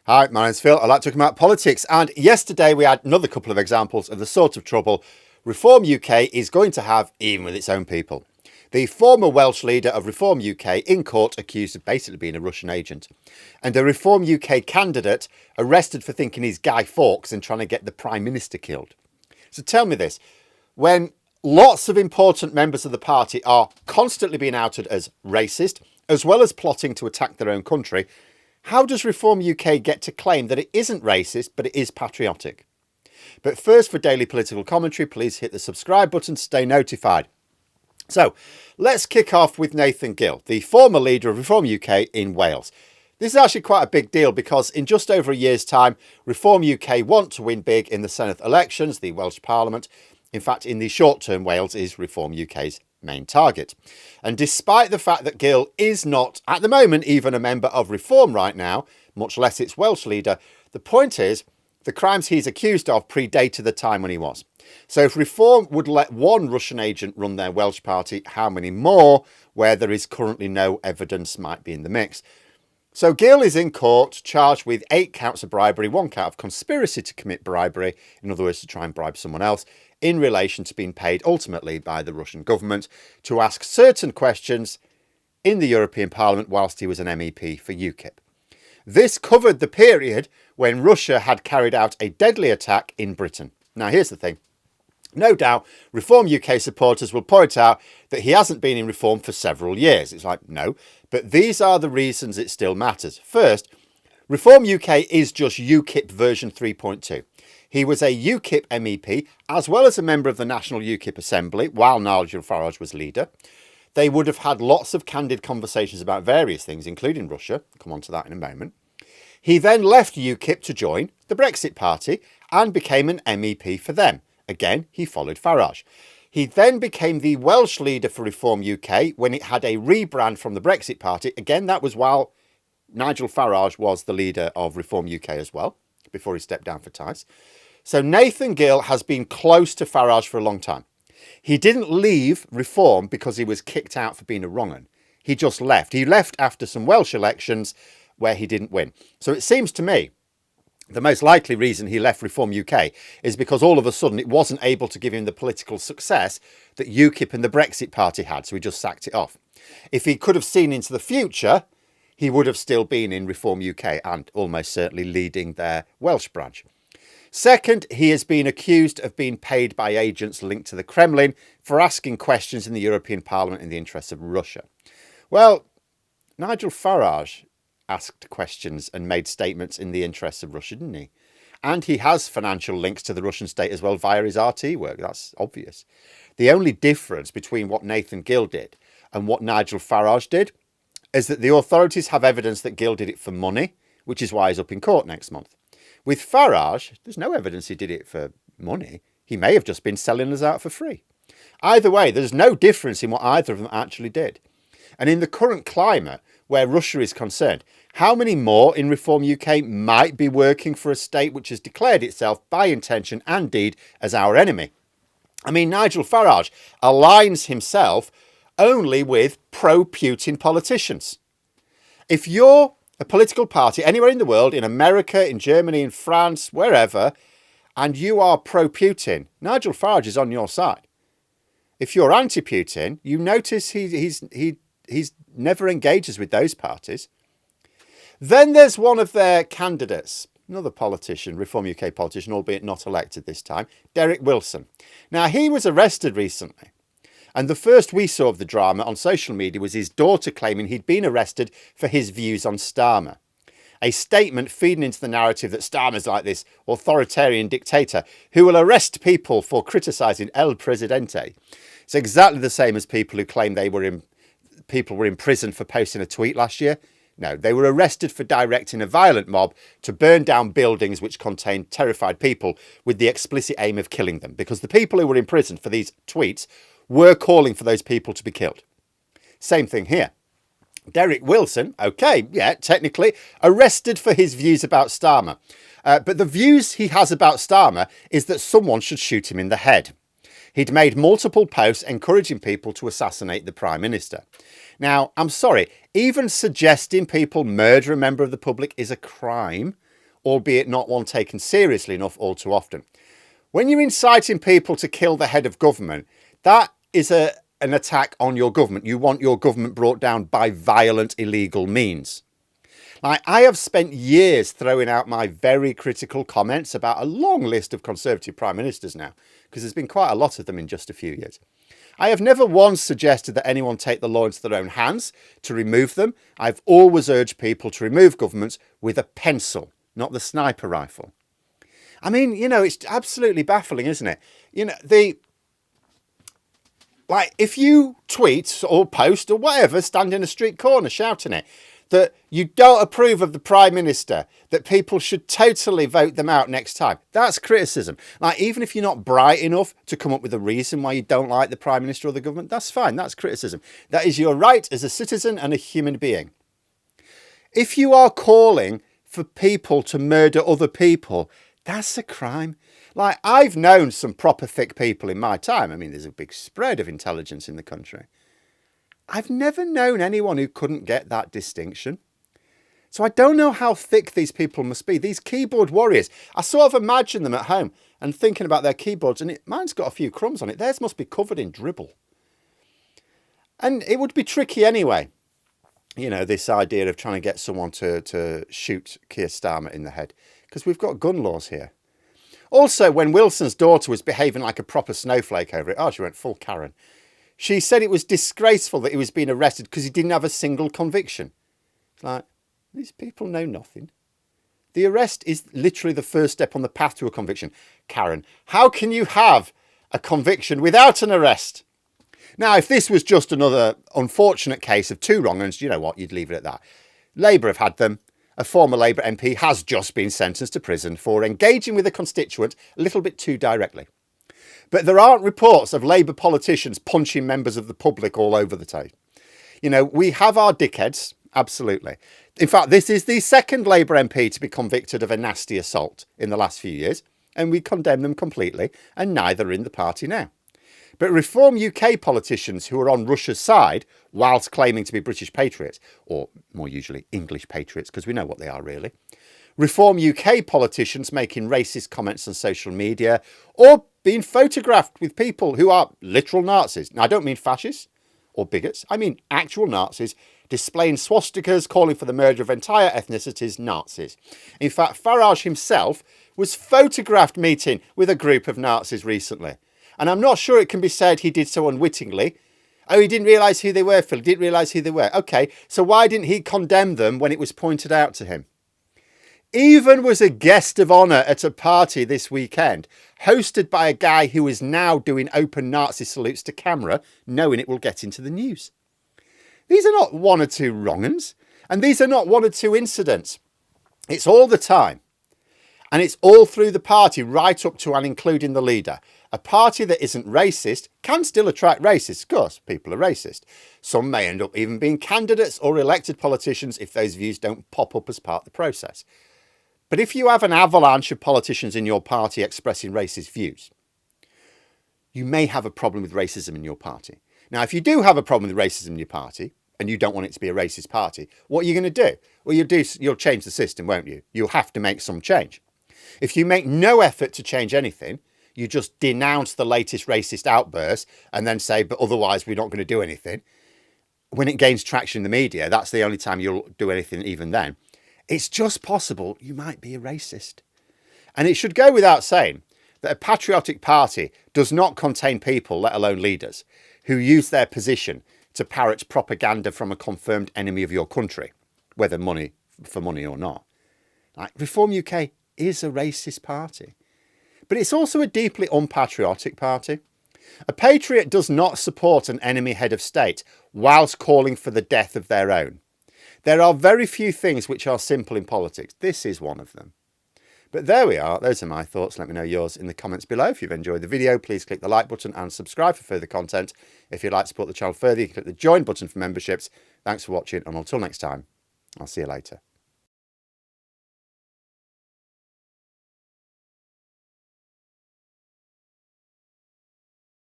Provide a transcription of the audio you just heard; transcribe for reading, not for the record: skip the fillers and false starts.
Hi, my name's Phil. I like talking about politics. And yesterday we had another couple of examples of the sort of trouble Reform UK is going to have even with its own people. The former Welsh leader of Reform UK in court accused of basically being a Russian agent. And a Reform UK candidate arrested for thinking he's Guy Fawkes and trying to get the Prime Minister killed. So tell me this, when lots of important members of the party are constantly being outed as racist, as well as plotting to attack their own country, how does Reform UK get to claim that it isn't racist, but it is patriotic? But first, for daily political commentary, please hit the subscribe button to stay notified. So let's kick off with Nathan Gill, the former leader of Reform UK in Wales. This is actually quite a big deal because in just over a year's time, Reform UK want to win big in the Senedd elections, the Welsh Parliament. In fact, in the short term, Wales is Reform UK's main target. And despite the fact that Gill is not, at the moment, even a member of Reform right now, much less its Welsh leader, the point is the crimes he's accused of predated the time when he was. So if Reform would let one Russian agent run their Welsh party, how many more, where there is currently no evidence, might be in the mix? So Gill is in court, charged with 8 counts of bribery, 1 count of conspiracy to commit bribery, in other words, to try and bribe someone else, in relation to being paid ultimately by the Russian government to ask certain questions in the European Parliament whilst he was an MEP for UKIP. This covered the period when Russia had carried out a deadly attack in Britain. Now, here's the thing. No doubt, Reform UK supporters will point out that he hasn't been in Reform for several years. It's like, no, but these are the reasons it still matters. First, Reform UK is just UKIP version 3.2. He was a UKIP MEP, as well as a member of the National UKIP Assembly, while Nigel Farage was leader. They would have had lots of candid conversations about various things, including Russia. I'll come on to that in a moment. He then left UKIP to join the Brexit Party and became an MEP for them. Again, he followed Farage. He then became the Welsh leader for Reform UK when it had a rebrand from the Brexit Party. Again, that was while Nigel Farage was the leader of Reform UK as well, before he stepped down for Tice. So Nathan Gill has been close to Farage for a long time. He didn't leave Reform because he was kicked out for being a wrong-un. He just left. He left after some Welsh elections where he didn't win. So it seems to me the most likely reason he left Reform UK is because all of a sudden it wasn't able to give him the political success that UKIP and the Brexit Party had, so he just sacked it off. If he could have seen into the future, he would have still been in Reform UK and almost certainly leading their Welsh branch. Second, he has been accused of being paid by agents linked to the Kremlin for asking questions in the European Parliament in the interests of Russia. Well, Nigel Farage asked questions and made statements in the interests of Russia, didn't he? And he has financial links to the Russian state as well via his RT work. That's obvious. The only difference between what Nathan Gill did and what Nigel Farage did is that the authorities have evidence that Gill did it for money, which is why he's up in court next month. With Farage, there's no evidence he did it for money. He may have just been selling us out for free. Either way, there's no difference in what either of them actually did. And in the current climate where Russia is concerned, how many more in Reform UK might be working for a state which has declared itself by intention and deed as our enemy? I mean, Nigel Farage aligns himself only with pro-Putin politicians. If you're a political party anywhere in the world, in America, in Germany, in France, wherever, and you are pro-Putin, Nigel Farage is on your side. If you're anti-Putin, you notice he never engages with those parties. Then there's one of their candidates, another politician, Reform UK politician, albeit not elected this time, Derek Wilson. Now, he was arrested recently. And the first we saw of the drama on social media was his daughter claiming he'd been arrested for his views on Starmer. A statement feeding into the narrative that Starmer's like this authoritarian dictator who will arrest people for criticising El Presidente. It's exactly the same as people who claim people were in prison for posting a tweet last year. No, they were arrested for directing a violent mob to burn down buildings which contained terrified people with the explicit aim of killing them, because the people who were in prison for these tweets were calling for those people to be killed. Same thing here. Derek Wilson, okay, yeah, technically, arrested for his views about Starmer. But the views he has about Starmer is that someone should shoot him in the head. He'd made multiple posts encouraging people to assassinate the Prime Minister. Now, I'm sorry, even suggesting people murder a member of the public is a crime. albeit not one taken seriously enough all too often. When you're inciting people to kill the head of government, that is an attack on your government. You want your government brought down by violent, illegal means. Like, I have spent years throwing out my very critical comments about a long list of Conservative Prime Ministers now, because there's been quite a lot of them in just a few years. I have never once suggested that anyone take the law into their own hands to remove them. I've always urged people to remove governments with a pencil, not the sniper rifle. I mean, it's absolutely baffling, isn't it? If you tweet or post or whatever, stand in a street corner shouting it, that you don't approve of the Prime Minister, that people should totally vote them out next time. That's criticism. Like, even if you're not bright enough to come up with a reason why you don't like the Prime Minister or the government, that's fine. That's criticism. That is your right as a citizen and a human being. If you are calling for people to murder other people, that's a crime. Like, I've known some proper thick people in my time. I mean, there's a big spread of intelligence in the country. I've never known anyone who couldn't get that distinction. So I don't know how thick these people must be. These keyboard warriors, I sort of imagine them at home and thinking about their keyboards, and mine's got a few crumbs on it. Theirs must be covered in dribble. And it would be tricky anyway. This idea of trying to get someone to shoot Keir Starmer in the head, because we've got gun laws here. Also, when Wilson's daughter was behaving like a proper snowflake over it, she went full Karen. She said it was disgraceful that he was being arrested because he didn't have a single conviction. It's like, these people know nothing. The arrest is literally the first step on the path to a conviction. Karen, how can you have a conviction without an arrest? Now, if this was just another unfortunate case of two wrong-uns, you know what, you'd leave it at that. Labour have had them. A former Labour MP has just been sentenced to prison for engaging with a constituent a little bit too directly. But there aren't reports of Labour politicians punching members of the public all over the place. We have our dickheads, absolutely. In fact, this is the second Labour MP to be convicted of a nasty assault in the last few years, and we condemn them completely, and neither are in the party now. But Reform UK politicians who are on Russia's side, whilst claiming to be British patriots, or more usually English patriots, because we know what they are really, Reform UK politicians making racist comments on social media, or being photographed with people who are literal Nazis. Now, I don't mean fascists or bigots. I mean actual Nazis displaying swastikas, calling for the murder of entire ethnicities, Nazis. In fact, Farage himself was photographed meeting with a group of Nazis recently. And I'm not sure it can be said he did so unwittingly. Oh, he didn't realise who they were, Phil. He didn't realise who they were. Okay, so why didn't he condemn them when it was pointed out to him? Even was a guest of honour at a party this weekend, hosted by a guy who is now doing open Nazi salutes to camera, knowing it will get into the news. These are not one or two wrong-uns, and these are not one or two incidents. It's all the time. And it's all through the party, right up to and including the leader. A party that isn't racist can still attract racists. Of course, people are racist. Some may end up even being candidates or elected politicians if those views don't pop up as part of the process. But if you have an avalanche of politicians in your party expressing racist views, you may have a problem with racism in your party. Now, if you do have a problem with racism in your party, and you don't want it to be a racist party, what are you going to do? Well, you'll change the system, won't you? You'll have to make some change. If you make no effort to change anything, you just denounce the latest racist outburst and then say, but otherwise we're not going to do anything. When it gains traction in the media, that's the only time you'll do anything even then. It's just possible you might be a racist. And it should go without saying that a patriotic party does not contain people, let alone leaders, who use their position to parrot propaganda from a confirmed enemy of your country, whether for money or not. Like, Reform UK is a racist party. But it's also a deeply unpatriotic party. A patriot does not support an enemy head of state whilst calling for the death of their own. There are very few things which are simple in politics. This is one of them. But there we are. Those are my thoughts. Let me know yours in the comments below. If you've enjoyed the video, please click the like button and subscribe for further content. If you'd like to support the channel further, you can click the join button for memberships. Thanks for watching, and until next time, I'll see you later.